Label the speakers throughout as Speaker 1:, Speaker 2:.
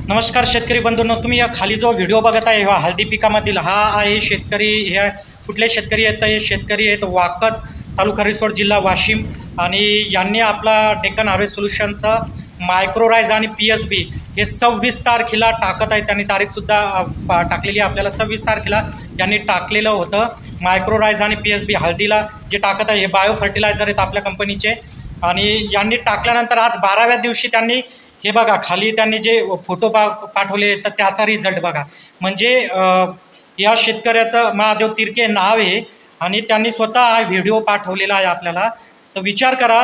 Speaker 1: नमस्कार शेतकरी बंधूंनो, तुम्ही या खाली जो व्हिडिओ बघत आहे हा हळदी पिकामधील हा आहे शेतकरी. हे कुठले शेतकरी आहेत? हे शेतकरी आहेत वाकत, तालुका रिसोड, जिल्हा वाशिम. आणि यांनी आपला डेक्कन हार्वेस्ट सोल्युशनचा मायक्रोरायझ आणि PSB हे 26 तारखेला टाकत आहेत. त्यांनी तारीखसुद्धा टाकलेली आपल्याला 26 तारखेला यांनी टाकलेलं होतं. मायक्रोरायझ आणि PSB हळदीला जे टाकत आहे हे बायो फर्टिलायझर आहेत आपल्या कंपनीचे. आणि यांनी टाकल्यानंतर आज 12व्या दिवशी त्यांनी हे बघा खाली त्यांनी जे फोटो पाठवले तर त्याचा रिझल्ट बघा. म्हणजे या शेतकऱ्याचं महादेव तिरके नाव आहे आणि त्यांनी स्वतः हा व्हिडिओ पाठवलेला आहे आपल्याला. तर विचार करा,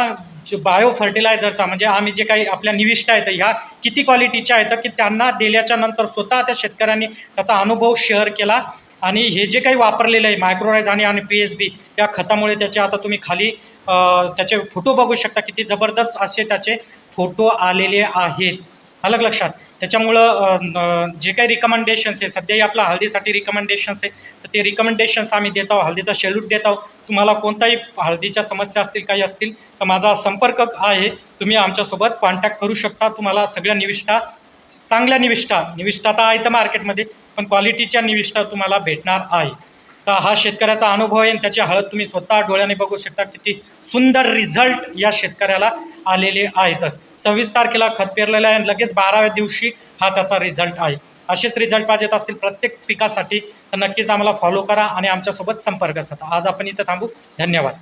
Speaker 1: बायो फर्टिलायझरचा म्हणजे आम्ही जे काही आपल्या निविष्ठा आहेत ह्या किती क्वालिटीच्या आहेत की त्यांना दिल्याच्या नंतर स्वतः त्या शेतकऱ्यांनी त्याचा अनुभव शेअर केला. आणि हे जे काही वापरलेलं आहे मायक्रोरायझ आणि PSB या खतामुळे त्याचे आता तुम्ही खाली त्याचे फोटो बघू शकता. किती जबरदस्त असे त्याचे फोटो आलेले आहेत. अलग लक्षात. त्याच्यामुळं जे काही रिकमेंडेशन्स आहे सध्याही आपला हळदीसाठी रिकमेंडेशन्स आहे तर ते रिकमेंडेशन्स आम्ही देत आहोत. हळदीचा शेड्यूल देत आहोत. तुम्हाला कोणताही हळदीच्या समस्या असतील काही असतील तर माझा संपर्क आहे, तुम्ही आमच्यासोबत कॉन्टॅक्ट करू शकता. तुम्हाला सगळ्या निविष्ठा, चांगल्या निविष्ठा तर आहे तर मार्केटमध्ये, पण क्वालिटीच्या निविष्ठा तुम्हाला भेटणार आहे. तर हा शेतकऱ्याचा अनुभव आहे आणि त्याची हळद तुम्ही स्वतः डोळ्याने बघू शकता. किती सुंदर रिझल्ट या शेतकऱ्याला आलेले आहेत. 26 तारखेला खत पेरलेलं आहे आणि लगेच 12व्या दिवशी हा त्याचा रिझल्ट आहे. असेच रिझल्ट पाहिजेत असतील प्रत्येक पिकासाठी तर नक्कीच आम्हाला फॉलो करा आणि आमच्यासोबत संपर्क साधा. आज आपण इथं थांबू. धन्यवाद.